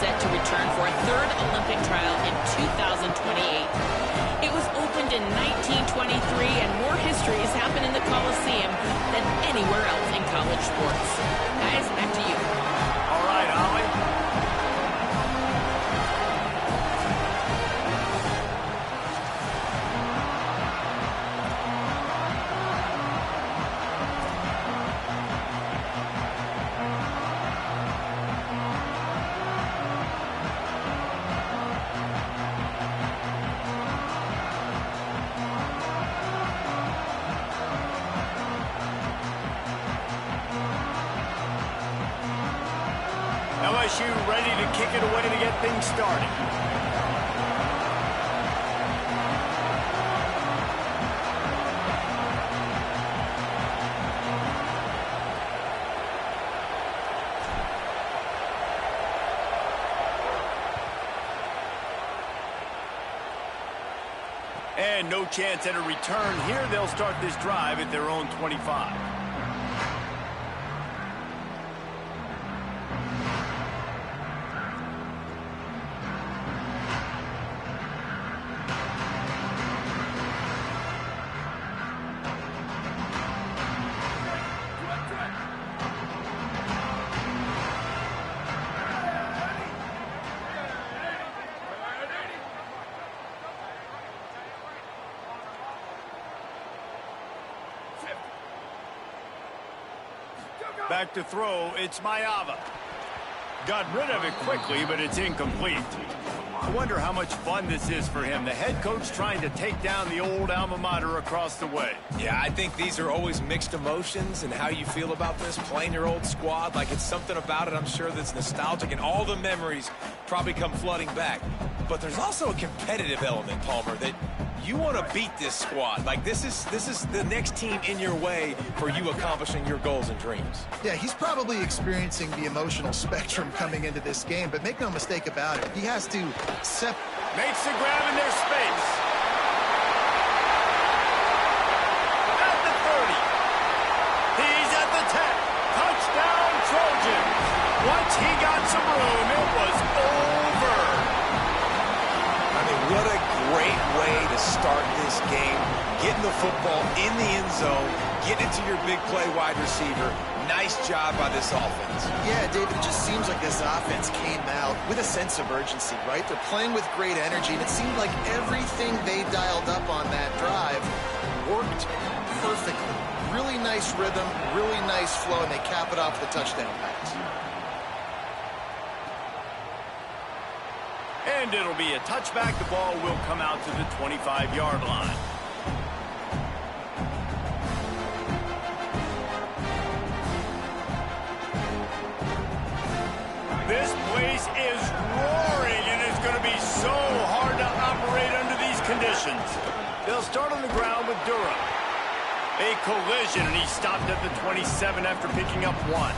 set to return for a third Olympic trial in 2028. It was opened in 1923, and more history has happened in the Coliseum than anywhere else in college sports. Guys, back to you. All right, Holly. LSU ready to kick it away to get things started. And no chance at a return here. They'll start this drive at their own 25. Back to throw, it's Maiava. Got rid of it quickly, but it's incomplete. I wonder how much fun this is for him. The head coach trying to take down the old alma mater across the way. Yeah, I think these are always mixed emotions, and how you feel about this, playing your old squad. Like, it's something about it, I'm sure, that's nostalgic, and all the memories probably come flooding back. But there's also a competitive element, Palmer, that you want to beat this squad. Like, this is the next team in your way for you accomplishing your goals and dreams. Yeah, he's probably experiencing the emotional spectrum coming into this game, but make no mistake about it, he has to makes the grab in their space. At the 30. He's at the 10. Touchdown, Trojans. Once he got some room, it was over. I mean, what a great way to start this game. Getting the football in the end zone, getting it to your big play wide receiver. Nice job by this offense. Yeah, David, it just seems like this offense came out with a sense of urgency, right? They're playing with great energy, and it seemed like everything they dialed up on that drive worked perfectly. Really nice rhythm, really nice flow, and they cap it off with a touchdown pass. And it'll be a touchback. The ball will come out to the 25-yard line. This place is roaring, and it's going to be so hard to operate under these conditions. They'll start on the ground with Durham. A collision, and he stopped at the 27 after picking up 1.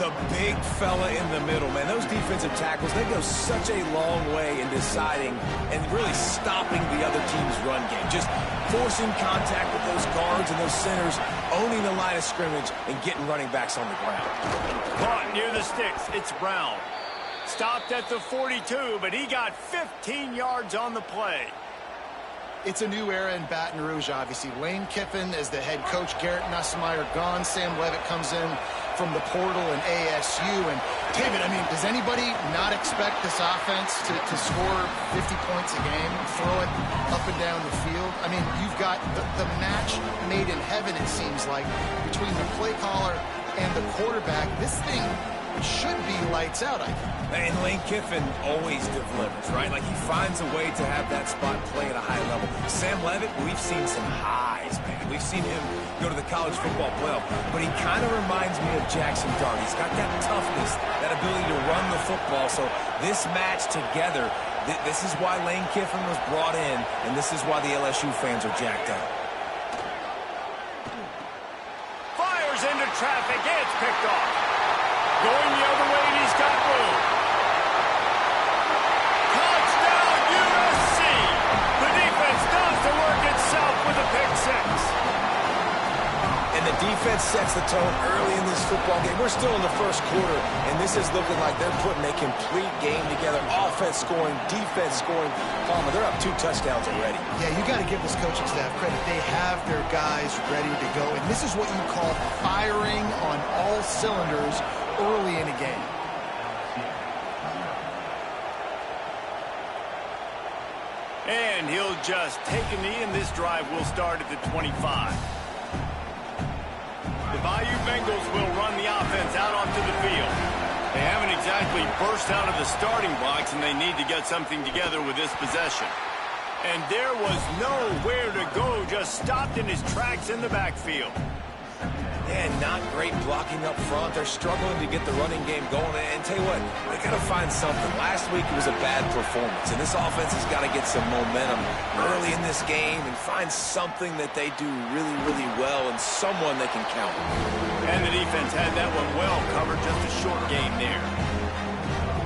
The big fella in the middle, man. Those defensive tackles, they go such a long way in deciding and really stopping the other team's run game. Just forcing contact with those guards and those centers, owning the line of scrimmage, and getting running backs on the ground. Caught near the sticks. It's Brown. Stopped at the 42, but he got 15 yards on the play. It's a new era in Baton Rouge, obviously. Lane Kiffin is the head coach. Garrett Nussmeier gone. Sam Levitt comes in from the portal and ASU. And, David, I mean, does anybody not expect this offense to score 50 points a game, throw it up and down the field? I mean, you've got the match made in heaven, it seems like, between the play caller and the quarterback. This thing should be lights out, I think. And Lane Kiffin always delivers, right? Like, he finds a way to have that spot play at a high level. Sam Levitt, we've seen some highs, man. We've seen him go to the college football playoff, but he kind of reminds me of Jackson Dart. He's got that toughness, that ability to run the football. So this match together, this is why Lane Kiffin was brought in, and this is why the LSU fans are jacked up. Fires into traffic. It's picked off. Going the other way, and he's got room. Touchdown, USC! The defense does the work itself with a pick six. And the defense sets the tone early in this football game. We're still in the first quarter, and this is looking like they're putting a complete game together. Offense scoring, defense scoring. Palmer, they're up 2 touchdowns already. Yeah, you got to give this coaching staff credit. They have their guys ready to go, and this is what you call firing on all cylinders early in a game. And he'll just take a knee, and this drive will start at the 25. The Bayou Bengals will run the offense out onto the field. They haven't exactly burst out of the starting blocks, and they need to get something together with this possession. And there was nowhere to go, just stopped in his tracks in the backfield. And not great blocking up front. They're struggling to get the running game going. And tell you what, they got to find something. Last week it was a bad performance, and this offense has got to get some momentum early in this game and find something that they do really, really well and someone they can count on. And the defense had that one well covered, just a short game there.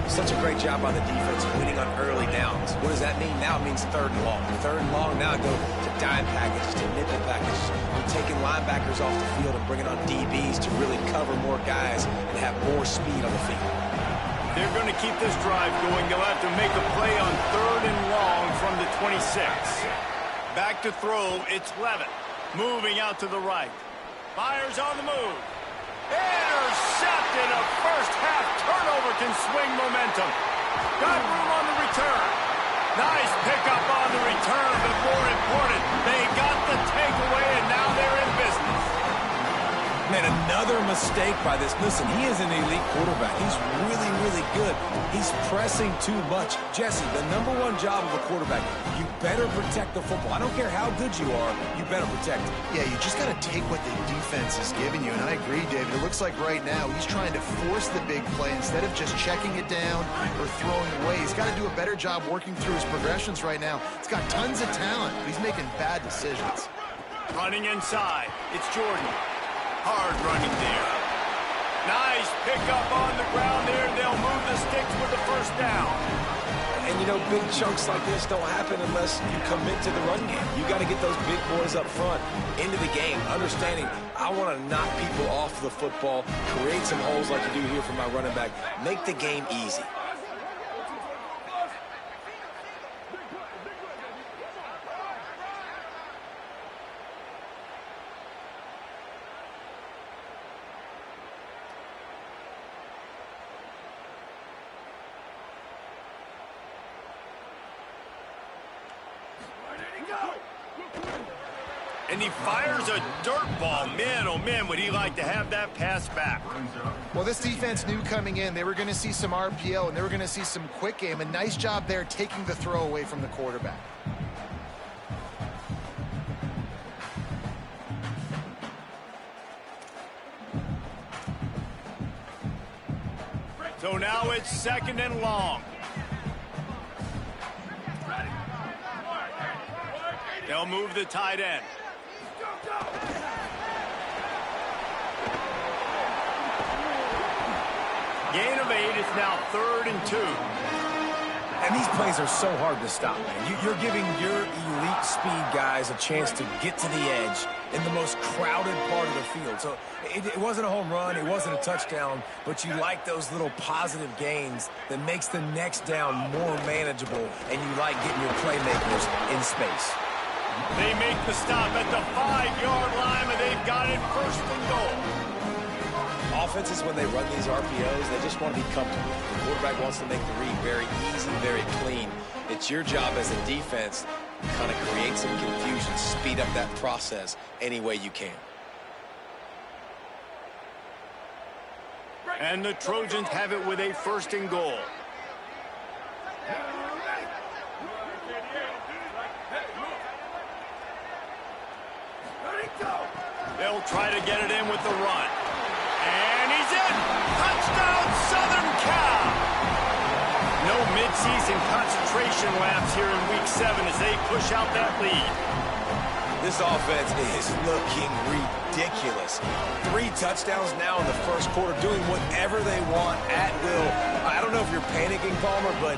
Such a great job by the defense winning on early downs. What does that mean? Now it means 3rd and long. 3rd and long, now go to dime packages, to nickel packages. We're taking linebackers off the field and bringing on DBs to really cover more guys and have more speed on the field. They're going to keep this drive going. They'll have to make a play on 3rd and long from the 26. Back to throw, it's Levitt. Moving out to the right. Fires on the move. Intercepted. A first-half turnover can swing momentum. Got room on the return. Nice pickup on the return, but more important, they got the takeaway, and now they're in business. Man, another mistake by this. Listen, he is an elite quarterback. He's really, really good. He's pressing too much. Jesse, the #1 job of a quarterback, you better protect the football. I don't care how good you are, you better protect it. Yeah, you just got to take what the defense is giving you, and I agree, David. It looks like right now he's trying to force the big play instead of just checking it down or throwing away. He's got to do a better job working through his progressions right now. He's got tons of talent, but he's making bad decisions. Running inside, it's Jordan. Hard running there. Nice pickup on the ground there. They'll move the sticks with the first down. And, you know, big chunks like this don't happen unless you commit to the run game. You got to get those big boys up front into the game, understanding I want to knock people off the football, create some holes like you do here for my running back, make the game easy. And he fires a dirt ball. Man, oh man, would he like to have that pass back. Well, this defense knew coming in they were going to see some RPO and they were going to see some quick game. A nice job there taking the throw away from the quarterback. So now it's 2nd and long. They'll move the tight end. Gain of 8. It's now 3rd and 2. And these plays are so hard to stop, man. You're giving your elite speed guys a chance to get to the edge in the most crowded part of the field. So it wasn't a home run, it wasn't a touchdown, but you like those little positive gains that makes the next down more manageable, and you like getting your playmakers in space. They make the stop at the 5-yard line, and they've got it 1st and goal. Offenses, when they run these RPOs, they just want to be comfortable. The quarterback wants to make the read very easy, very clean. It's your job as a defense to kind of create some confusion, speed up that process any way you can. And the Trojans have it with a 1st and goal. They'll try to get it in with the run. And he's in! Touchdown, Southern Cal! No midseason concentration laps here in Week 7 as they push out that lead. This offense is looking ridiculous. 3 touchdowns now in the first quarter, doing whatever they want at will. I don't know if you're panicking, Palmer, but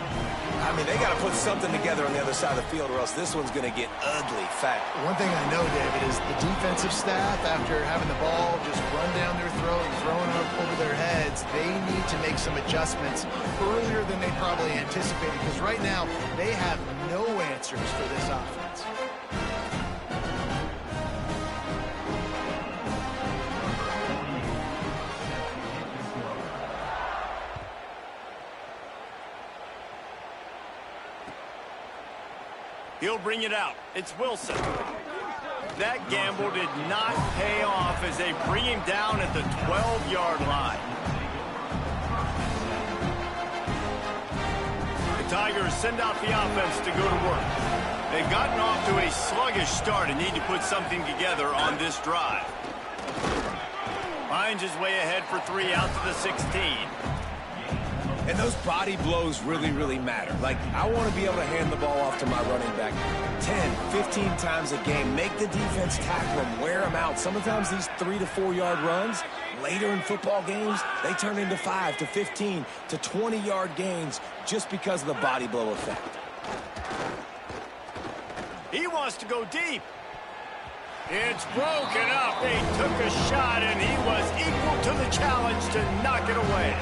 I mean, they got to put something together on the other side of the field or else this one's going to get ugly fast. One thing I know, David, is the defensive staff, after having the ball just run down their throat and throwing it over their heads, they need to make some adjustments earlier than they probably anticipated, because right now they have no answers for this offense. He'll bring it out. It's Wilson. That gamble did not pay off as they bring him down at the 12-yard line. The Tigers send out the offense to go to work. They've gotten off to a sluggish start and need to put something together on this drive. Finds his way ahead for 3 out to the 16. And those body blows really, really matter. Like, I want to be able to hand the ball off to my running back 10, 15 times a game. Make the defense tackle them, wear them out. Sometimes these 3 to 4 yard runs, later in football games, they turn into 5 to 15 to 20-yard gains just because of the body blow effect. He wants to go deep. It's broken up. They took a shot, and he was equal to the challenge to knock it away.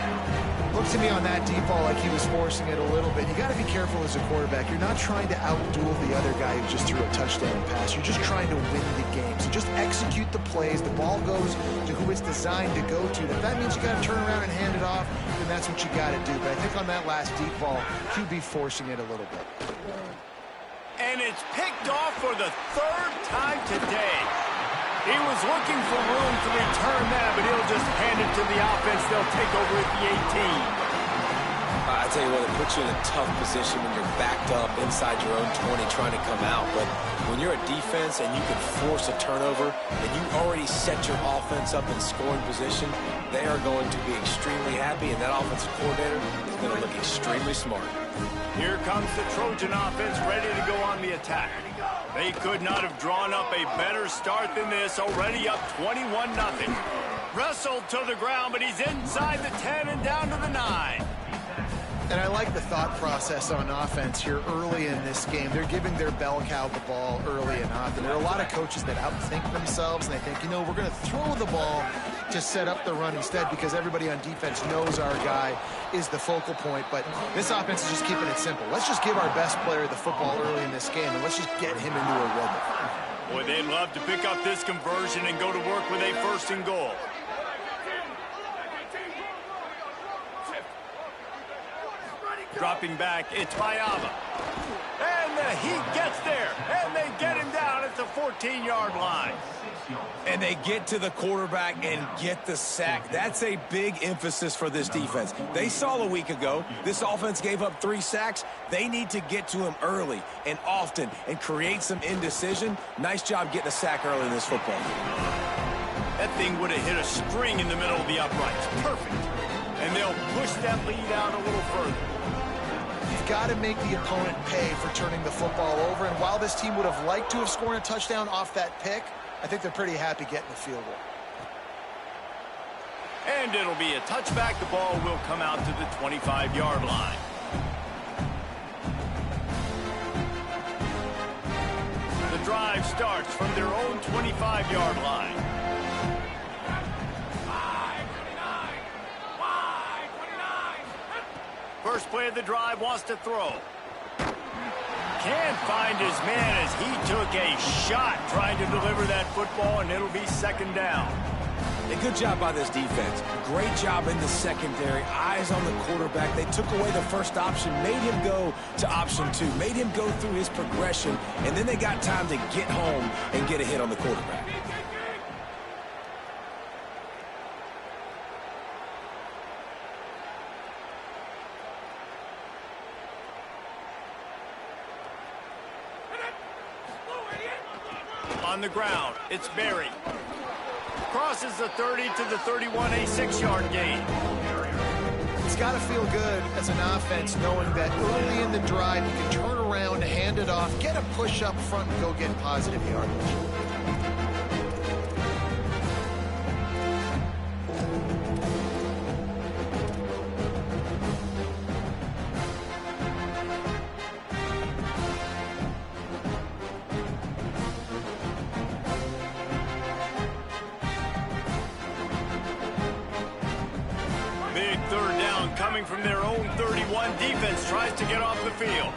Looked to me on that deep ball like he was forcing it a little bit. You got to be careful as a quarterback. You're not trying to outduel the other guy who just threw a touchdown pass. You're just trying to win the game. So just execute the plays. The ball goes to who it's designed to go to. If that means you got to turn around and hand it off, then that's what you got to do. But I think on that last deep ball, QB forcing it a little bit. And it's picked off for the 3rd time today. He was looking for room to return that, but he'll just hand it to the offense. They'll take over at the 18. I tell you what, it puts you in a tough position when you're backed up inside your own 20 trying to come out. But when you're a defense and you can force a turnover and you already set your offense up in scoring position, they are going to be extremely happy, and that offensive coordinator is going to look extremely smart. Here comes the Trojan offense ready to go on the attack. They could not have drawn up a better start than this, already up 21-0. Wrestled to the ground, but he's inside the 10 and down to the 9. And I like the thought process on offense here early in this game. They're giving their bell cow the ball early and often. There are a lot of coaches that outthink themselves, and they think, you know, we're going to throw the ball to set up the run instead because everybody on defense knows our guy is the focal point. But this offense is just keeping it simple. Let's just give our best player the football early in this game, and let's just get him into a rhythm. Boy, they'd love to pick up this conversion and go to work with a 1st and goal. Dropping back, it's Bayama. And he gets there, and they get him down at the 14-yard line. And they get to the quarterback and get the sack. That's a big emphasis for this defense. They saw a week ago, this offense gave up 3 sacks. They need to get to him early and often and create some indecision. Nice job getting a sack early in this football game. That thing would have hit a string in the middle of the uprights. Perfect. And they'll push that lead out a little further. You've got to make the opponent pay for turning the football over. And while this team would have liked to have scored a touchdown off that pick, I think they're pretty happy getting the field goal. And it'll be a touchback. The ball will come out to the 25-yard line. The drive starts from their own 25-yard line. First play of the drive, wants to throw. Can't find his man as he took a shot trying to deliver that football, and it'll be 2nd down. A good job by this defense. Great job in the secondary. Eyes on the quarterback. They took away the first option, made him go to option 2, made him go through his progression, and then they got time to get home and get a hit on the quarterback. On the ground, it's Berry. Crosses the 30 to the 31, a 6-yard gain. It's got to feel good as an offense knowing that early in the drive you can turn around, hand it off, get a push up front, and go get positive yardage. coming from their own 31. Defense tries to get off the field.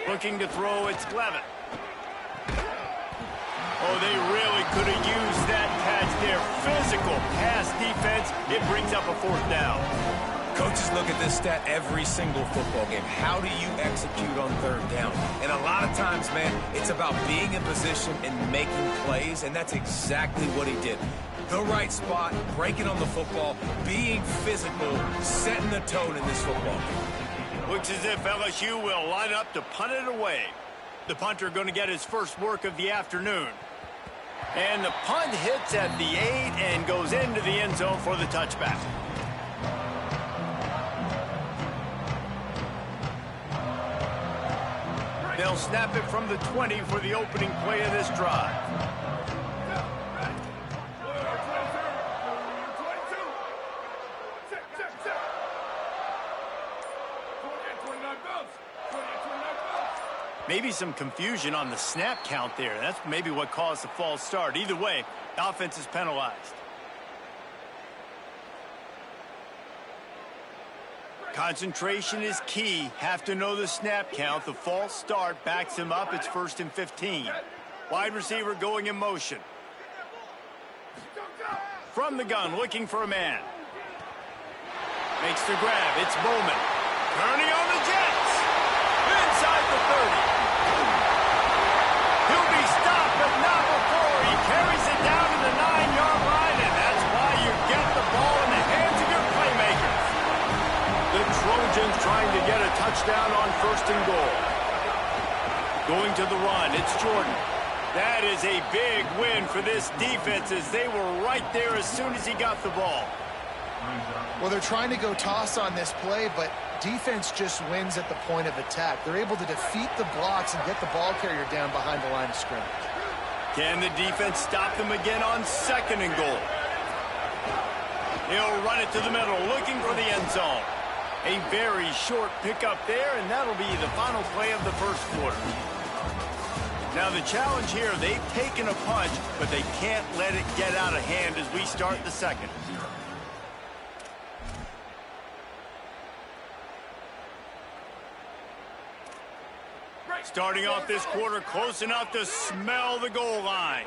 Looking to throw, it's Levitt. Oh, they really could have used that catch there. Physical pass defense. It brings up a 4th down. Coaches look at this stat every single football game. How do you execute on 3rd down? And a lot of times, man, it's about being in position and making plays, and that's exactly what he did. The right spot, breaking on the football, being physical, setting the tone in this football game. Looks as if LSU will line up to punt it away. The punter going to get his first work of the afternoon. And the punt hits at the 8 and goes into the end zone for the touchback. They'll snap it from the 20 for the opening play of this drive. Maybe some confusion on the snap count there. That's maybe what caused the false start. Either way, the offense is penalized. Concentration is key. Have to know the snap count. The false start backs him up. It's 1st and 15. Wide receiver going in motion. From the gun, looking for a man. Makes the grab. It's Bowman. Turning on the Jets. Inside the 30. He'll be stopped, but not before. He carries it down to the 9-yard line, and that's why you get the ball in the hands of your playmakers. The Trojans trying to get a touchdown on 1st and goal. Going to the run, it's Jordan. That is a big win for this defense as they were right there as soon as he got the ball. Well, they're trying to go toss on this play, but defense just wins at the point of attack. They're able to defeat the blocks and get the ball carrier down behind the line of scrimmage. Can the defense stop them again on 2nd and goal? He'll run it to the middle, looking for the end zone. A very short pickup there, and that'll be the final play of the 1st quarter. Now the challenge here, they've taken a punch, but they can't let it get out of hand as we start the 2nd. Starting off this quarter close enough to smell the goal line.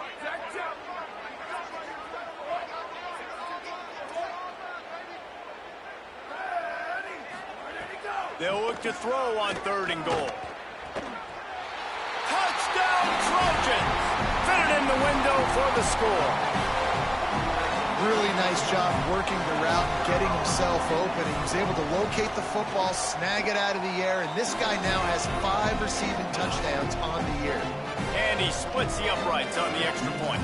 They'll look to throw on 3rd and goal. Touchdown Trojans! Fitted in the window for the score. Really nice job working the route and getting himself open. He was able to locate the football, snag it out of the air, and this guy now has 5 receiving touchdowns on the year. And he splits the uprights on the extra point.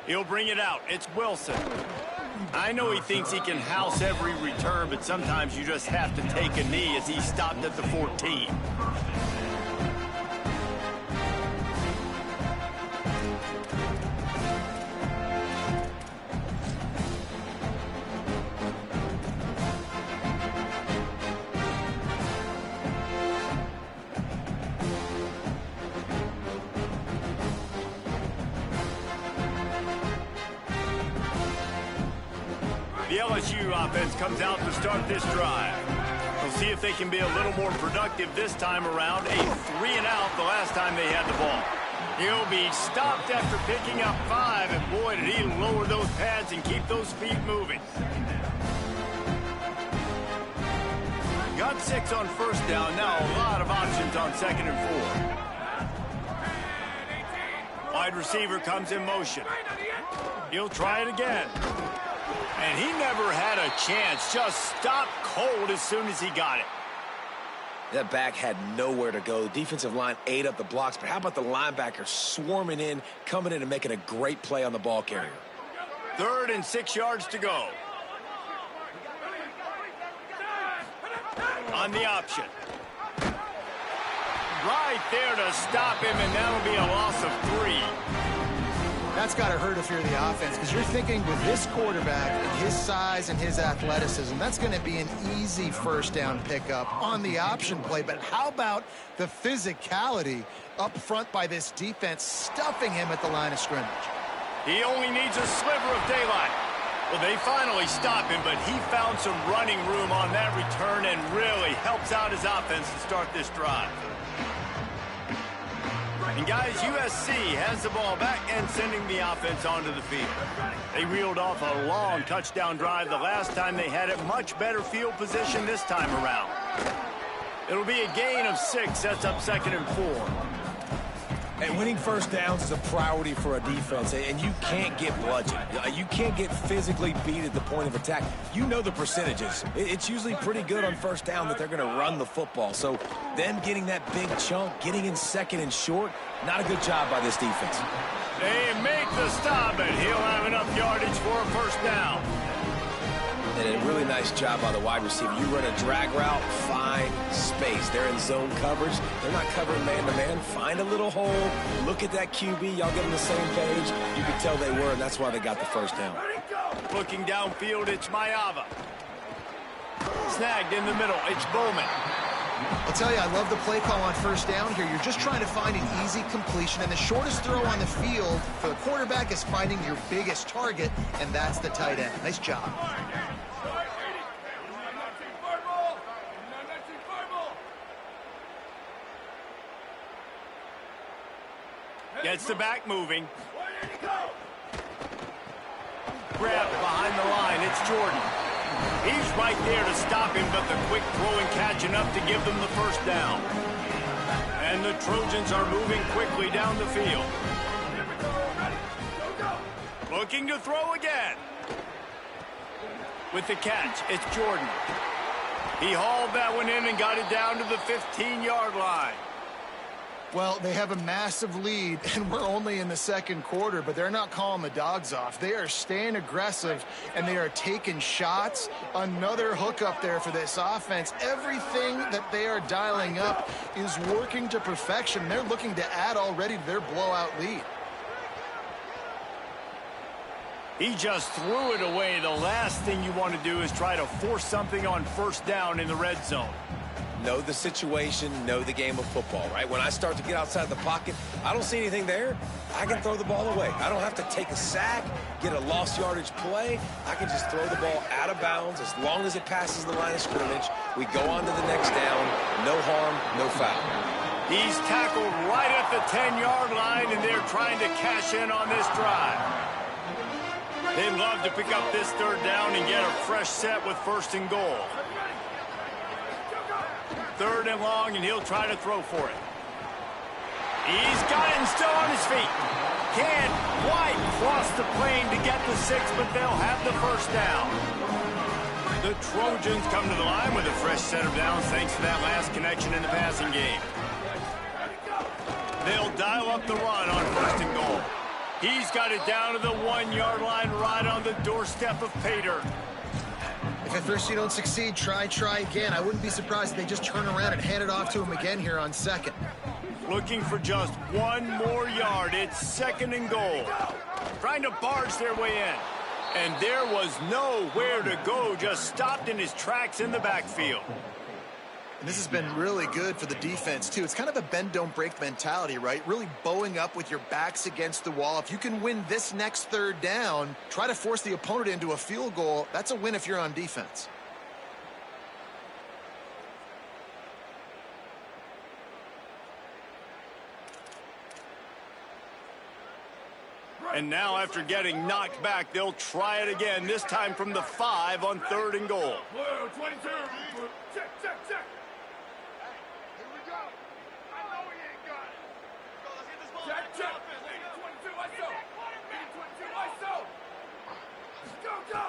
He'll bring it out. It's Wilson. I know he thinks he can house every return, but sometimes you just have to take a knee as he stopped at the 14. The LSU offense comes out to start this drive. We'll see if they can be a little more productive this time around. A 3-and-out the last time they had the ball. He'll be stopped after picking up 5, and boy, did he lower those pads and keep those feet moving. Got 6 on 1st down. Now a lot of options on 2nd and 4. Wide receiver comes in motion. He'll try it again. And he never had a chance. Just stopped cold as soon as he got it. That back had nowhere to go. The defensive line ate up the blocks, but how about the linebacker swarming in, coming in and making a great play on the ball carrier? 3rd and 6 yards to go. On the option. Right there to stop him, and that'll be a loss of 3. That's got to hurt if you're the offense, because you're thinking with this quarterback and his size and his athleticism, that's going to be an easy first down pickup on the option play. But how about the physicality up front by this defense, stuffing him at the line of scrimmage? He only needs a sliver of daylight. Well, they finally stop him, but he found some running room on that return and really helps out his offense to start this drive. And guys, USC has the ball back and sending the offense onto the field. They reeled off a long touchdown drive the last time they had it. Much better field position this time around. It'll be a gain of 6. That's up 2nd and 4. And winning first downs is a priority for a defense, and you can't get bludgeoned. You can't get physically beat at the point of attack. You know the percentages. It's usually pretty good on first down that they're going to run the football. So them getting that big chunk, getting in 2nd and short, not a good job by this defense. They make the stop, and he'll have enough yardage for a first down. And a really nice job by the wide receiver. You run a drag route, find space. They're in zone coverage. They're not covering man-to-man. Find a little hole. Look at that QB. Y'all get on the same page. You can tell they were, and that's why they got the first down. Looking downfield, it's Maiava. Snagged in the middle. It's Bowman. I'll tell you, I love the play call on first down here. You're just trying to find an easy completion, and the shortest throw on the field for the quarterback is finding your biggest target, and that's the tight end. Nice job. Gets the back moving. Grab behind the line. It's Jordan. He's right there to stop him, but the quick throw and catch enough to give them the first down. And the Trojans are moving quickly down the field. Looking to throw again. With the catch, it's Jordan. He hauled that one in and got it down to the 15-yard line. Well, they have a massive lead, and we're only in the 2nd quarter, but they're not calling the dogs off. They are staying aggressive, and they are taking shots. Another hook up there for this offense. Everything that they are dialing up is working to perfection. They're looking to add already to their blowout lead. He just threw it away. The last thing you want to do is try to force something on first down in the red zone. Know the situation, know the game of football, right? When I start to get outside the pocket, I don't see anything there, I can throw the ball away. I don't have to take a sack, get a lost yardage play. I can just throw the ball out of bounds as long as it passes the line of scrimmage. We go on to the next down. No harm, no foul. He's tackled right at the 10-yard line, and they're trying to cash in on this drive. They'd love to pick up this third down and get a fresh set with 1st and goal. 3rd and long, and he'll try to throw for it. He's got it and still on his feet. Can't quite cross the plane to get the 6, but they'll have the first down. The Trojans come to the line with a fresh set of downs thanks to that last connection in the passing game. They'll dial up the run on 1st and goal. He's got it down to the 1-yard line right on the doorstep of Pater. If at first you don't succeed, try again. I wouldn't be surprised if they just turn around and hand it off to him again here on 2nd. Looking for just 1 more yard. It's 2nd and goal. Trying to barge their way in. And there was nowhere to go. Just stopped in his tracks in the backfield. And this has been really good for the defense, too. It's kind of a bend-don't-break mentality, right? Really bowing up with your backs against the wall. If you can win this next 3rd down, try to force the opponent into a field goal. That's a win if you're on defense. And now, after getting knocked back, they'll try it again, this time from the 5 on 3rd and goal. 22. Check.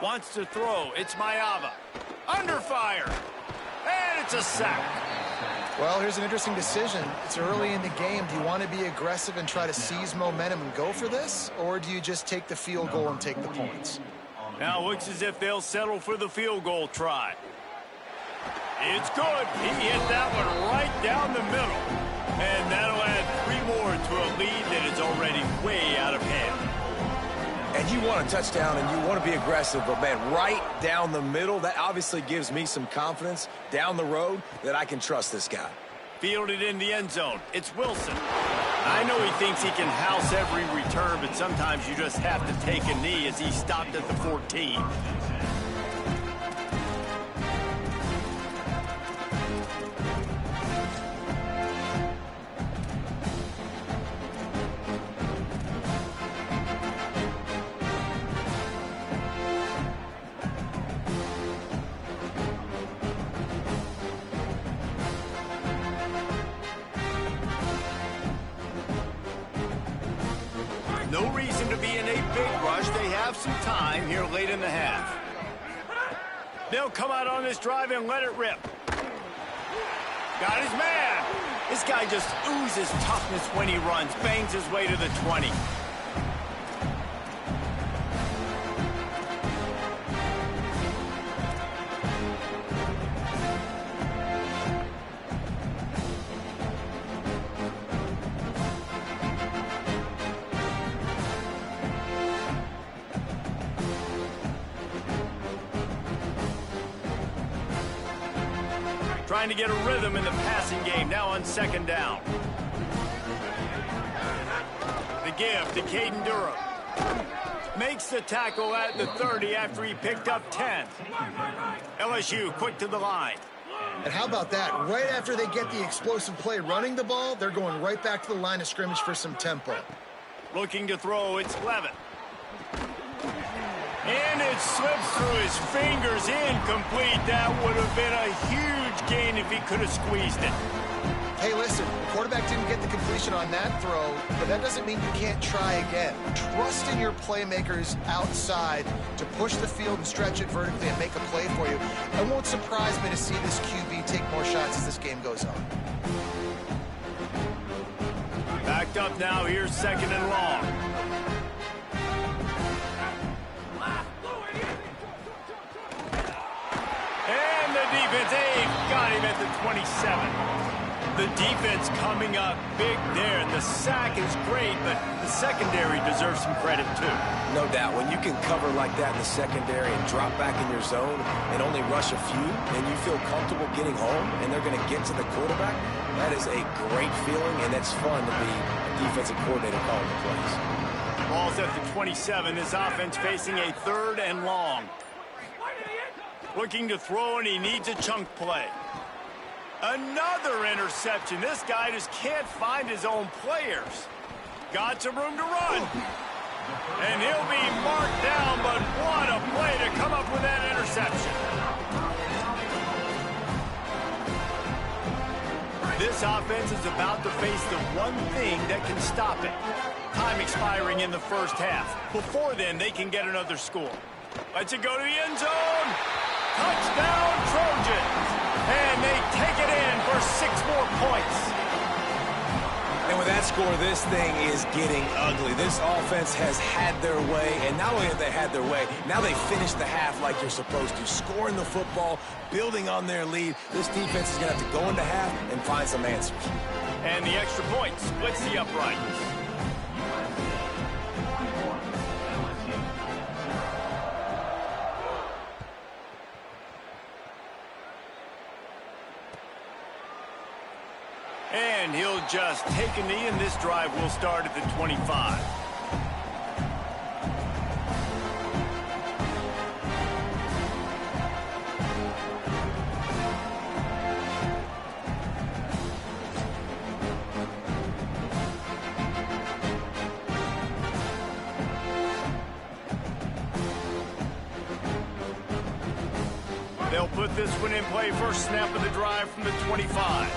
Wants to throw. It's Maiava. Under fire. And it's a sack. Well, here's an interesting decision. It's early in the game. Do you want to be aggressive and try to seize momentum and go for this? Or do you just take the field goal and take the points? Now looks as if they'll settle for the field goal try. It's good. He hit that one right down the middle. And that'll add 3 more to a lead that is already way out of hand. Man, you want a touchdown and you want to be aggressive, but, man, right down the middle, that obviously gives me some confidence down the road that I can trust this guy. Fielded in the end zone. It's Wilson. I know he thinks he can house every return, but sometimes you just have to take a knee as he stopped at the 14. No reason to be in a big rush. They have some time here late in the half. They'll come out on this drive and let it rip. Got his man. This guy just oozes toughness when he runs. Bangs his way to the 20. Trying to get a rhythm in the passing game, now on second down. The give to Caden Durham. Makes the tackle at the 30 after he picked up 10. LSU quick to the line. And how about that? Right after they get the explosive play running the ball, they're going right back to the line of scrimmage for some tempo. Looking to throw, it's Levitt. And it slips through his fingers, incomplete. That would have been a huge gain if he could have squeezed it. Hey, listen, the quarterback didn't get the completion on that throw, but that doesn't mean you can't try again. Trust in your playmakers outside to push the field and stretch it vertically and make a play for you. It won't surprise me to see this QB take more shots as this game goes on. Backed up now, here's second and long. And the defense, got him at the 27. The defense coming up big there. The sack is great, but the secondary deserves some credit too. No doubt. When you can cover like that in the secondary and drop back in your zone and only rush a few, and you feel comfortable getting home and they're going to get to the quarterback, that is a great feeling, and it's fun to be a defensive coordinator calling the plays. Ball's at the 27. This offense facing a third and long. Looking to throw, and he needs a chunk play. Another interception. This guy just can't find his own players. Got some room to run. And he'll be marked down, but what a play to come up with that interception. This offense is about to face the one thing that can stop it. Time expiring in the first half. Before then, they can get another score. Let's it go to the end zone. Touchdown, Trojans. And they take it in for 6 more points. And with that score, this thing is getting ugly. This offense has had their way, and not only have they had their way, now they finish the half like you're supposed to, scoring the football, building on their lead. This defense is going to have to go into half and find some answers. And the extra point splits the uprights. And he'll just take a knee, and this drive will start at the 25. They'll put this one in play. First snap of the drive from the 25.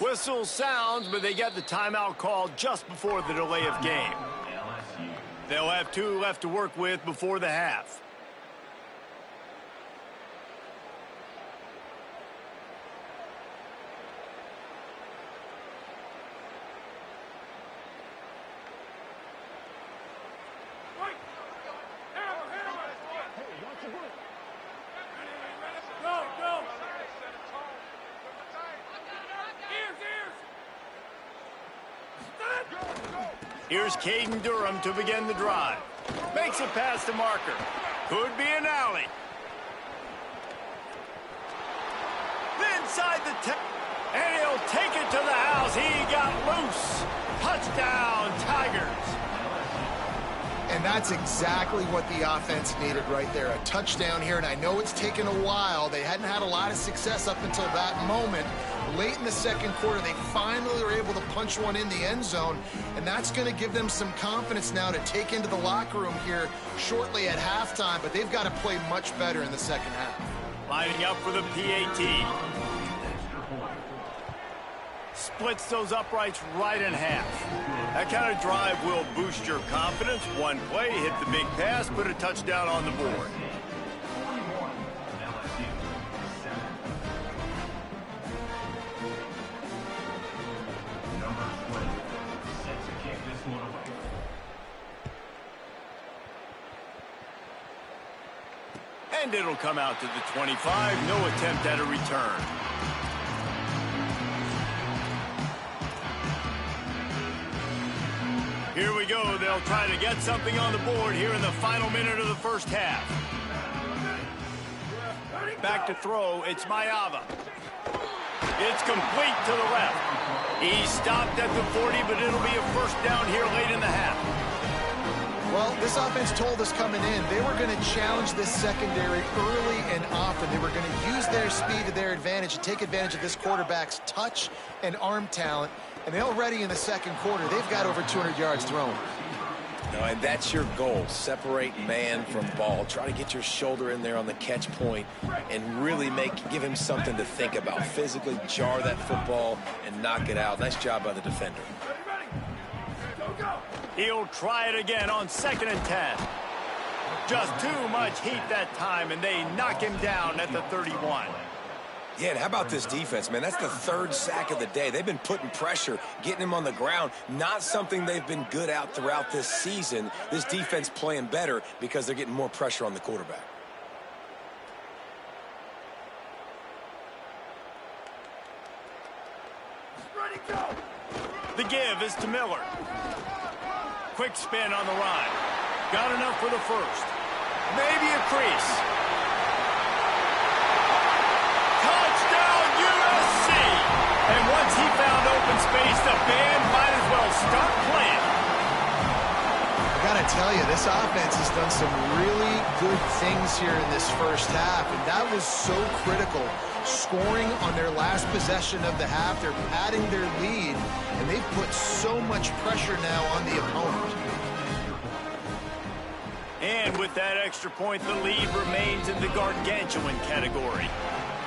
Whistle sounds, but they get the timeout called just before the delay of game. They'll have 2 left to work with before the half. Here's Caden Durham to begin the drive. Makes it past the marker. Could be an alley. Inside the 10. And he'll take it to the house. He got loose. Touchdown, Tigers. And that's exactly what the offense needed right there. A touchdown here, and I know it's taken a while. They hadn't had a lot of success up until that moment. Late in the second quarter, they finally were able to punch one in the end zone, and that's going to give them some confidence now to take into the locker room here shortly at halftime, but they've got to play much better in the second half. Lining up for the PAT. Splits those uprights right in half. That kind of drive will boost your confidence. One play, hit the big pass, put a touchdown on the board. And it'll come out to the 25. No attempt at a return. Here we go. They'll try to get something on the board here in the final minute of the first half. Back to throw. It's Mayava. It's complete to the left. He stopped at the 40, but it'll be a first down here late in the half. Well, this offense told us coming in they were going to challenge this secondary early and often. They were going to use their speed to their advantage and take advantage of this quarterback's touch and arm talent. And already in the second quarter, they've got over 200 yards thrown. No, and that's your goal. Separate man from ball. Try to get your shoulder in there on the catch point and really give him something to think about. Physically jar that football and knock it out. Nice job by the defender. He'll try it again on 2nd and 10. Just too much heat that time, and they knock him down at the 31. Yeah, and how about this defense, man? That's the 3rd sack of the day. They've been putting pressure, getting him on the ground. Not something they've been good at throughout this season. This defense playing better because they're getting more pressure on the quarterback. Ready, go! The give is to Miller. Quick spin on the run. Got enough for the first. Maybe a crease. And once he found open space, the band might as well start playing. I got to tell you, this offense has done some really good things here in this first half, and that was so critical. Scoring on their last possession of the half, they're padding their lead, and they've put so much pressure now on the opponent. And with that extra point, the lead remains in the gargantuan category.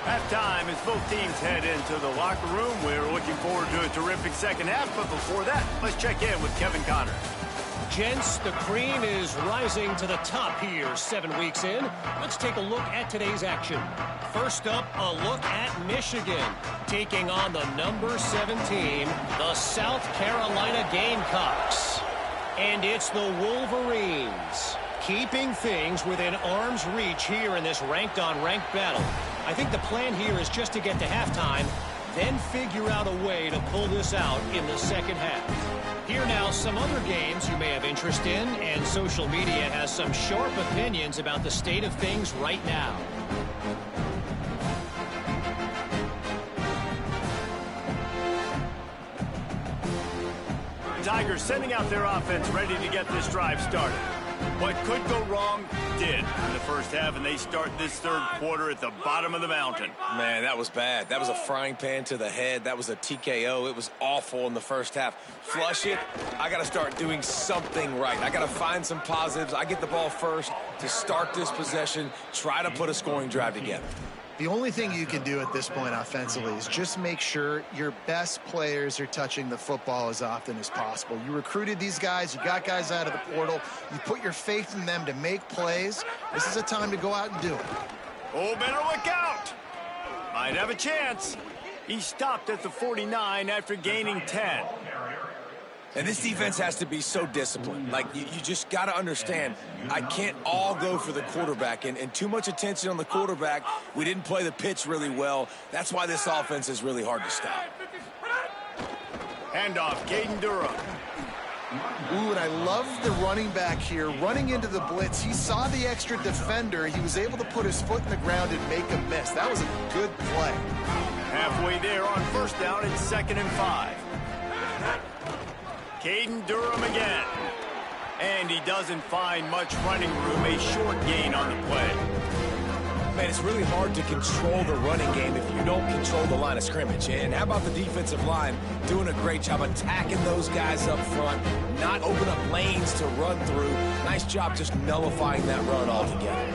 Halftime as both teams head into the locker room. We're looking forward to a terrific second half, but before that, let's check in with Kevin Connors. Gents, the cream is rising to the top here 7 weeks in. Let's take a look at today's action. First up, a look at Michigan, taking on the number 17, the South Carolina Gamecocks. And it's the Wolverines, keeping things within arm's reach here in this ranked-on-ranked battle. I think the plan here is just to get to halftime, then figure out a way to pull this out in the second half. Here now, some other games you may have interest in, and social media has some sharp opinions about the state of things right now. Tigers sending out their offense ready to get this drive started. What could go wrong did in the first half, and they start this third quarter at the bottom of the mountain. Man, that was bad. That was a frying pan to the head. That was a TKO. It was awful in the first half. Flush it. I got to start doing something right. I got to find some positives. I get the ball first to start this possession, try to put a scoring drive together. The only thing you can do at this point offensively is just make sure your best players are touching the football as often as possible. You recruited these guys. You got guys out of the portal. You put your faith in them to make plays. This is a time to go out and do it. Oh, better look out. Might have a chance. He stopped at the 49 after gaining 10. And this defense has to be so disciplined. Like, you just got to understand, I can't all go for the quarterback. And too much attention on the quarterback. We didn't play the pitch really well. That's why this offense is really hard to stop. Handoff, Caden Durham. Ooh, and I love the running back here. Running into the blitz, he saw the extra defender. He was able to put his foot in the ground and make a miss. That was a good play. Halfway there on first down, it's 2nd and 5. Caden Durham again. And he doesn't find much running room, a short gain on the play. Man, it's really hard to control the running game if you don't control the line of scrimmage. And how about the defensive line doing a great job attacking those guys up front, not open up lanes to run through. Nice job just nullifying that run altogether.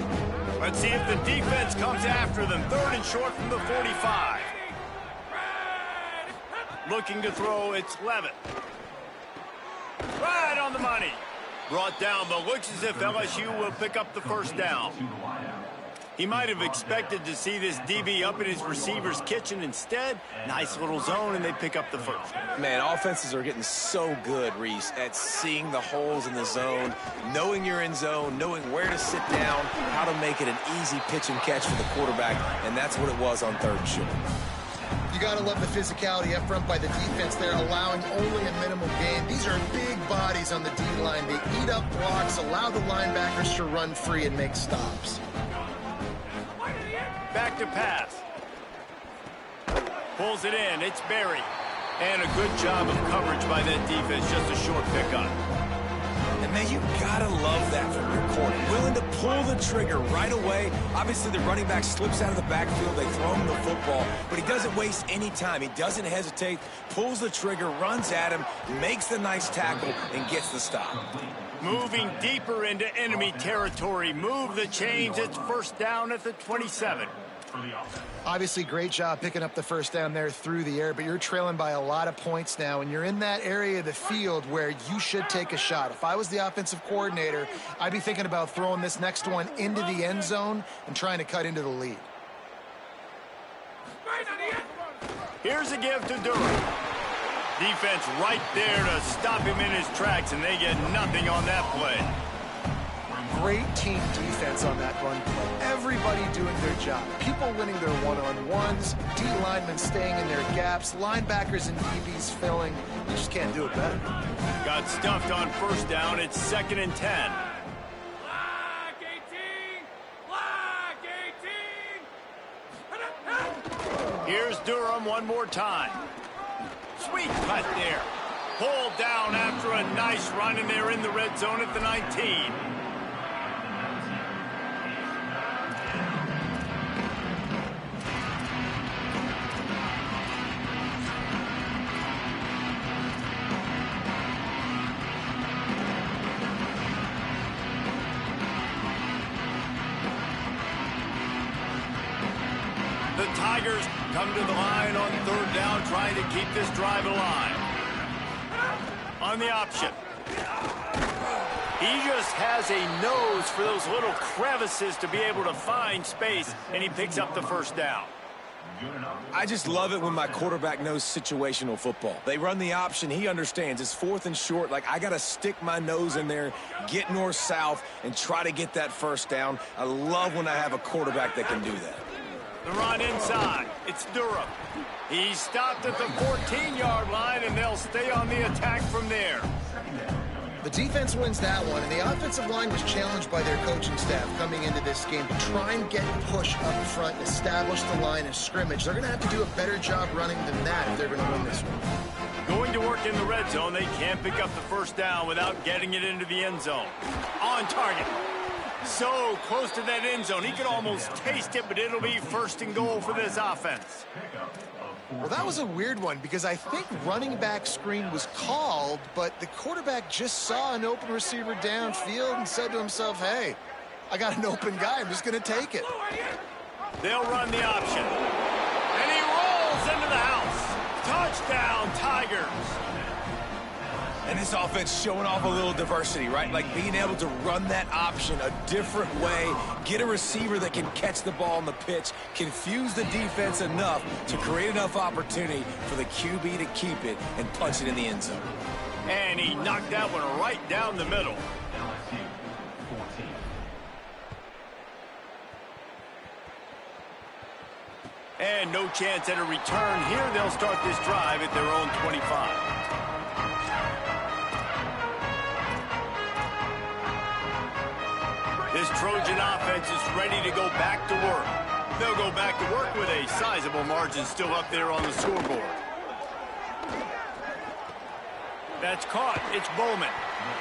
Let's see if the defense comes after them. 3rd and short from the 45. Looking to throw, it's Levitt. Right on the money. Brought down, but looks as if LSU will pick up the first down. He might have expected to see this DB up in his receiver's kitchen. Instead, nice little zone, and they pick up the first. Man, offenses are getting so good, Reese, at seeing the holes in the zone, knowing you're in zone, knowing where to sit down, how to make it an easy pitch and catch for the quarterback, and that's what it was on 3rd and short. You got to love the physicality up front by the defense there, allowing only a minimal gain. These are big bodies on the D-line. They eat up blocks, allow the linebackers to run free and make stops. Back to pass. Pulls it in. It's Berry. And a good job of coverage by that defense. Just a short pickup. And man, you gotta love that from your corner. Willing to pull the trigger right away. Obviously, the running back slips out of the backfield. They throw him the football. But he doesn't waste any time. He doesn't hesitate. Pulls the trigger, runs at him, makes the nice tackle, and gets the stop. Moving deeper into enemy territory. Move the chains. It's first down at the 27. Obviously, great job picking up the first down there through the air, but you're trailing by a lot of points now, and you're in that area of the field where you should take a shot. If I was the offensive coordinator, I'd be thinking about throwing this next one into the end zone and trying to cut into the lead. Here's a give to Durham. Defense right there to stop him in his tracks, and they get nothing on that play. Great team defense on that run play. Everybody doing their job. People winning their one-on-ones, D linemen staying in their gaps, linebackers and DBs filling. You just can't do it better. Got stuffed on first down. It's 2nd and 10. Black 18! Black 18! Here's Durham one more time. Sweet cut there. Pulled down after a nice run, and they're in the red zone at the 19. The Tigers come to the line on 3rd down, trying to keep this drive alive. On the option. He just has a nose for those little crevices to be able to find space, and he picks up the first down. I just love it when my quarterback knows situational football. They run the option. He understands. It's 4th and short. Like, I got to stick my nose in there, get north-south, and try to get that first down. I love when I have a quarterback that can do that. The run inside. It's Durham. He's stopped at the 14-yard line, and they'll stay on the attack from there. The defense wins that one, and the offensive line was challenged by their coaching staff coming into this game to try and get push up front, establish the line of scrimmage. They're going to have to do a better job running than that if they're going to win this one. Going to work in the red zone. They can't pick up the first down without getting it into the end zone. On target. So close to that end zone. He could almost taste it, but it'll be 1st and goal for this offense. Well, that was a weird one because I think running back screen was called, but the quarterback just saw an open receiver downfield and said to himself, hey, I got an open guy. I'm just going to take it. They'll run the option. And he rolls into the house. Touchdown, Tigers. And this offense showing off a little diversity, right? Like being able to run that option a different way, get a receiver that can catch the ball on the pitch, confuse the defense enough to create enough opportunity for the QB to keep it and punch it in the end zone. And he knocked that one right down the middle. And no chance at a return here. They'll start this drive at their own 25. This Trojan offense is ready to go back to work. They'll go back to work with a sizable margin still up there on the scoreboard. That's caught. It's Bowman.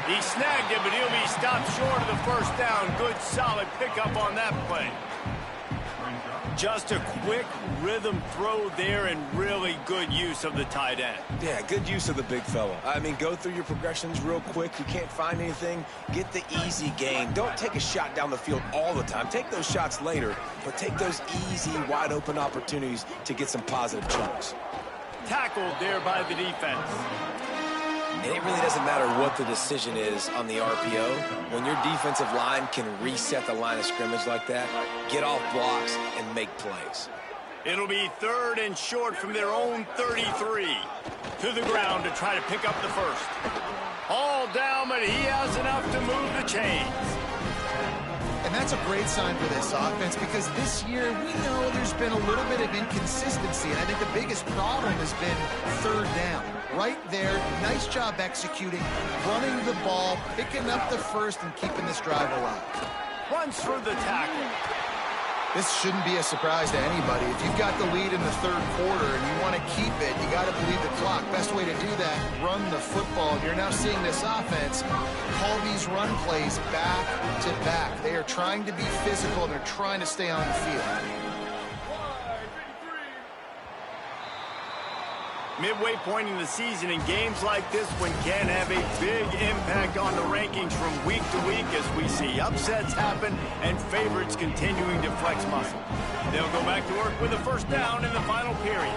He snagged it, but he'll be stopped short of the first down. Good, solid pickup on that play. Just a quick rhythm throw there and really good use of the tight end. Yeah, good use of the big fella. I mean, go through your progressions real quick. You can't find anything, get the easy gain. Don't take a shot down the field all the time. Take those shots later, but take those easy, wide-open opportunities to get some positive chunks. Tackled there by the defense. And it really doesn't matter what the decision is on the RPO. When your defensive line can reset the line of scrimmage like that, get off blocks and make plays. It'll be 3rd and short from their own 33. To the ground to try to pick up the first. All down, but he has enough to move the chains. And that's a great sign for this offense because this year we know there's been a little bit of inconsistency, and I think the biggest problem has been 3rd down. Right there, nice job executing, running the ball, picking up the first, and keeping this drive alive. Runs for the tackle. This shouldn't be a surprise to anybody. If you've got the lead in the 3rd quarter and you want to keep it, you got to believe the clock. Best way to do that, run the football. You're now seeing this offense call these run plays back to back. They are trying to be physical, and they're trying to stay on the field. Midway point in the season, in games like this one can have a big impact on the rankings from week to week as we see upsets happen and favorites continuing to flex muscle. They'll go back to work with a first down in the final period.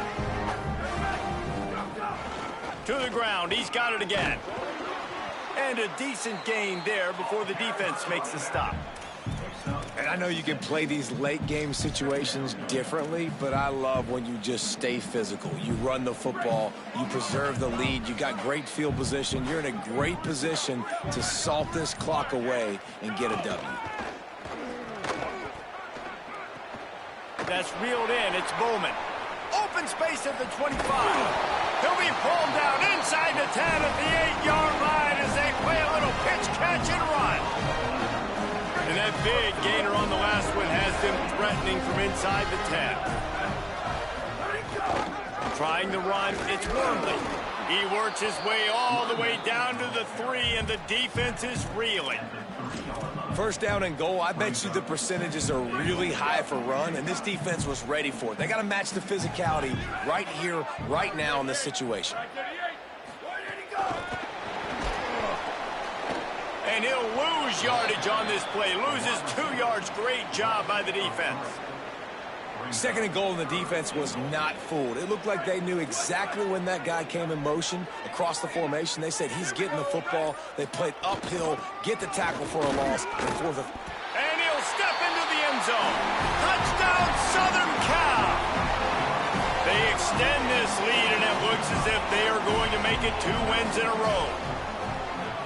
To the ground, he's got it again. And a decent gain there before the defense makes the stop. And I know you can play these late game situations differently, but I love when you just stay physical. You run the football, you preserve the lead, you got great field position. You're in a great position to salt this clock away and get a W. That's reeled in. It's Bowman. Open space at the 25. He'll be pulled down inside the 10 at the 8-yard line as they play a little pitch, catch, and run. And that big gainer on the last one has them threatening from inside the 10. Trying the run, it's Wormley. He works his way all the way down to the 3, and the defense is reeling. First down and goal, I bet you the percentages are really high for run, and this defense was ready for it. They got to match the physicality right here, right now in this situation. And he'll lose yardage on this play. Loses 2 yards. Great job by the defense. 2nd and goal, and the defense was not fooled. It looked like they knew exactly when that guy came in motion across the formation. They said he's getting the football. They played uphill, get the tackle for a loss, and and he'll step into the end zone. Touchdown, Southern Cal. They extend this lead, and it looks as if they are going to make it 2 wins in a row.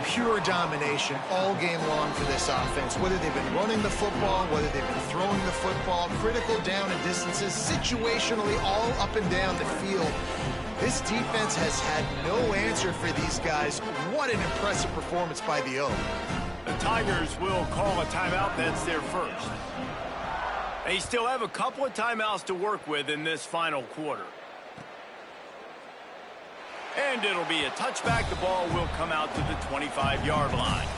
Pure domination all game long for this offense. Whether they've been running the football, whether they've been throwing the football, critical down and distances, situationally all up and down the field. This defense has had no answer for these guys. What an impressive performance by the O. The Tigers will call a timeout. That's their first. They still have a couple of timeouts to work with in this final quarter. And it'll be a touchback. The ball will come out to the 25-yard line.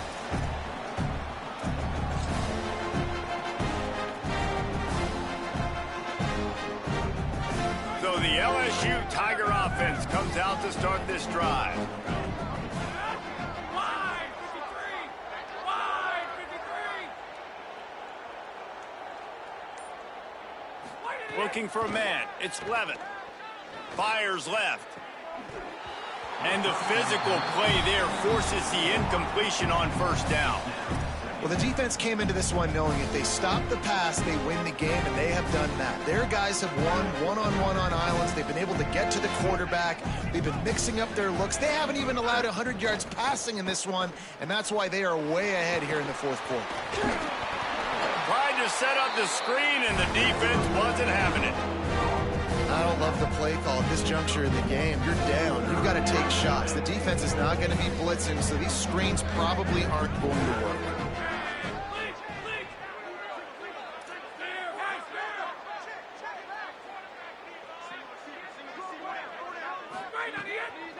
So the LSU Tiger offense comes out to start this drive. Wide 53! Wide 53! Looking for a man. It's Levitt. Fires left. And the physical play there forces the incompletion on first down. Well, the defense came into this one knowing if they stop the pass, they win the game, and they have done that. Their guys have won one-on-one on islands. They've been able to get to the quarterback. They've been mixing up their looks. They haven't even allowed 100 yards passing in this one, and that's why they are way ahead here in the 4th quarter. Tried to set up the screen, and the defense wasn't having it. I don't love the play call at this juncture in the game. You're down. You've got to take shots. The defense is not going to be blitzing, so these screens probably aren't going to work.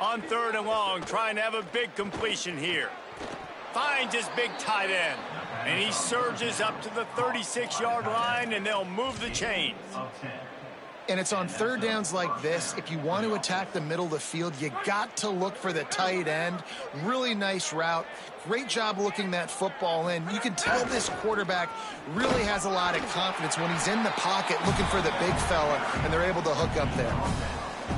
On 3rd and long, trying to have a big completion here. Finds his big tight end. And he surges up to the 36-yard line, and they'll move the chains. And it's on 3rd downs like this. If you want to attack the middle of the field, you got to look for the tight end. Really nice route. Great job looking that football in. You can tell this quarterback really has a lot of confidence when he's in the pocket looking for the big fella, and they're able to hook up there.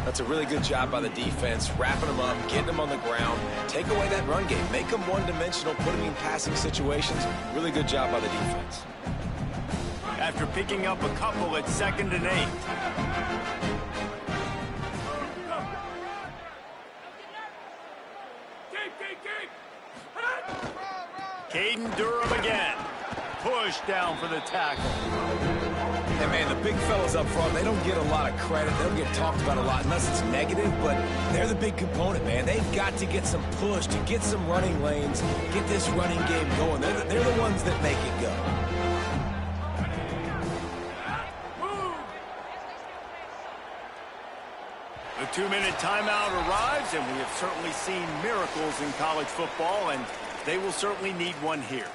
That's a really good job by the defense, wrapping them up, getting them on the ground, take away that run game, make them one-dimensional, put them in passing situations. Really good job by the defense. After picking up a couple at 2nd and 8. Caden Durham again. Push down for the tackle. And man, the big fellas up front, they don't get a lot of credit. They don't get talked about a lot unless it's negative, but they're the big component, man. They've got to get some push, to get some running lanes, get this running game going. They're the ones that make it go. The 2-minute timeout arrives, and we have certainly seen miracles in college football, and they will certainly need one here.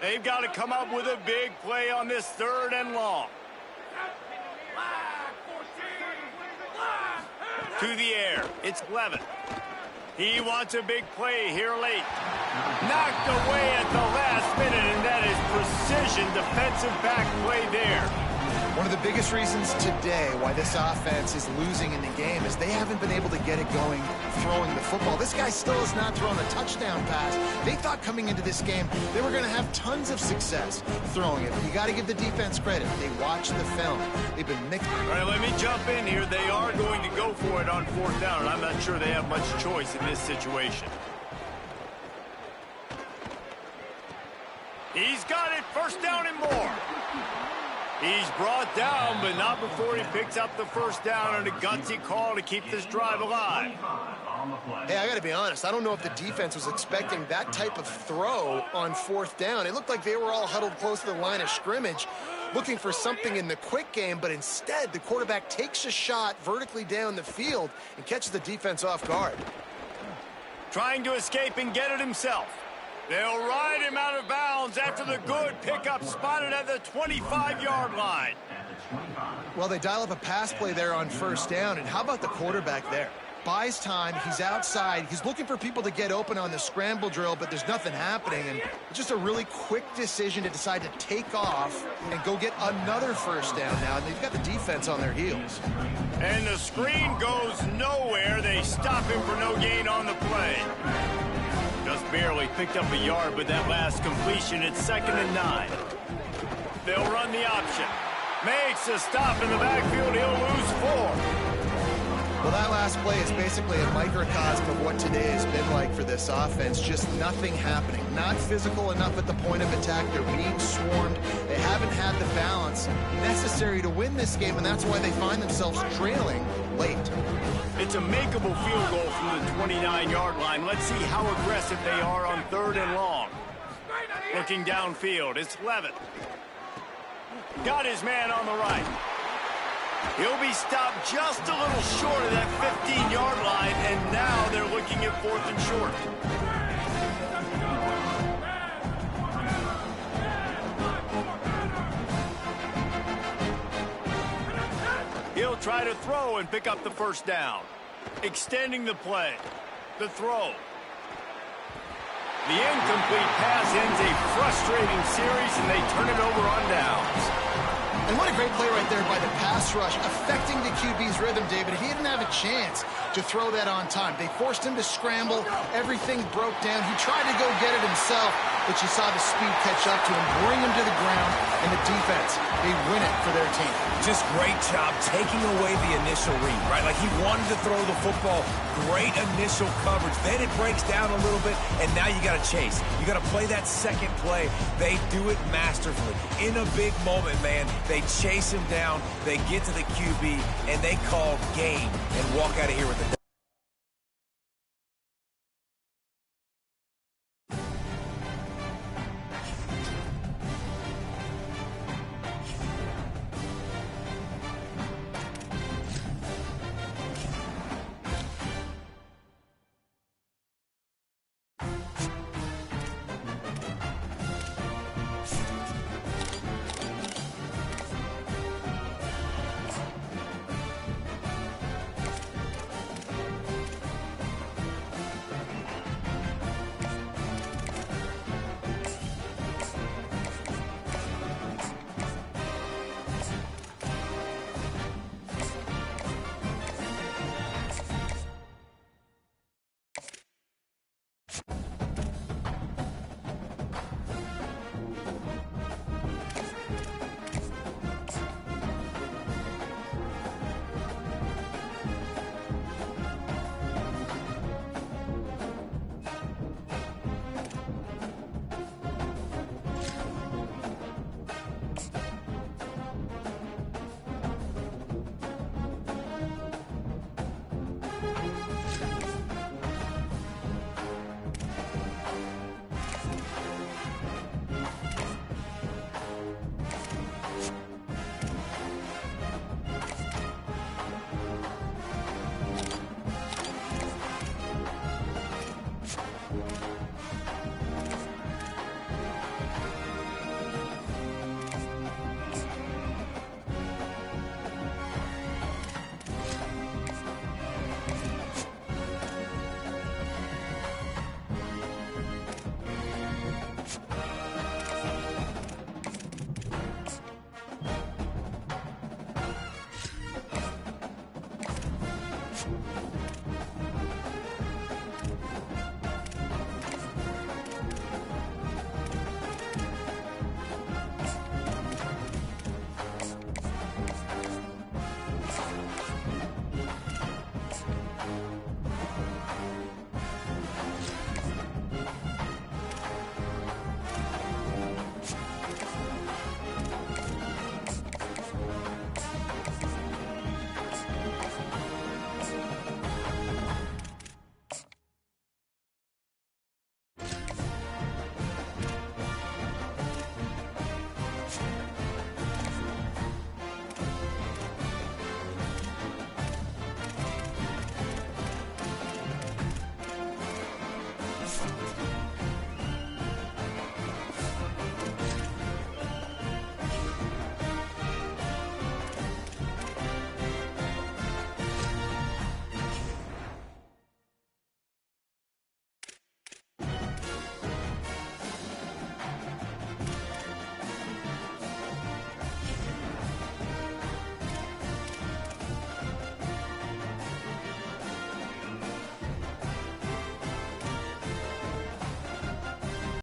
They've got to come up with a big play on this 3rd and long. To the air, it's Levitt. He wants a big play here late. Knocked away at the last minute, and that is precision defensive back play there. One of the biggest reasons today why this offense is losing in the game is they haven't been able to get it going throwing the football. This guy still has not thrown a touchdown pass. They thought coming into this game they were going to have tons of success throwing it. But you got to give the defense credit. They watched the film. They've been mixed. All right, let me jump in here. They are going to go for it on 4th down, and I'm not sure they have much choice in this situation. He's got it, 1st down and more. He's brought down, but not before he picks up the 1st down, and a gutsy call to keep this drive alive. Hey, I got to be honest. I don't know if the defense was expecting that type of throw on 4th down. It looked like they were all huddled close to the line of scrimmage, looking for something in the quick game, but instead the quarterback takes a shot vertically down the field and catches the defense off guard. Trying to escape and get it himself. They'll ride him out of bounds after the good pickup spotted at the 25-yard line. Well, they dial up a pass play there on 1st down, and how about the quarterback there? Buys time, he's outside, he's looking for people to get open on the scramble drill, but there's nothing happening, and it's just a really quick decision to decide to take off and go get another 1st down now, and they've got the defense on their heels. And the screen goes nowhere. They stop him for no gain on the play. Just barely picked up a yard, but that last completion, it's 2nd and 9. They'll run the option. Makes a stop in the backfield. He'll lose 4. Well, that last play is basically a microcosm of what today has been like for this offense. Just nothing happening. Not physical enough at the point of attack. They're being swarmed. They haven't had the balance necessary to win this game, and that's why they find themselves trailing late. It's a makeable field goal from the 29-yard line. Let's see how aggressive they are on 3rd and long. Looking downfield, it's Levitt. Got his man on the right. He'll be stopped just a little short of that 15-yard line, and now they're looking at 4th and short. He'll try to throw and pick up the 1st down. Extending the play. The throw. The incomplete pass ends a frustrating series, and they turn it over on downs. And what a great play right there by the pass rush, affecting the QB's rhythm, David. He didn't have a chance to throw that on time. They forced him to scramble. Everything broke down. He tried to go get it himself, but you saw the speed catch up to him, bring him to the ground, and the defense, they win it for their team. Just great job taking away the initial read, right? Like he wanted to throw the football. Great initial coverage. Then it breaks down a little bit, and now you got to chase. You got to play that second play. They do it masterfully. In a big moment, man, they chase him down, they get to the QB, and they call game and walk out of here with the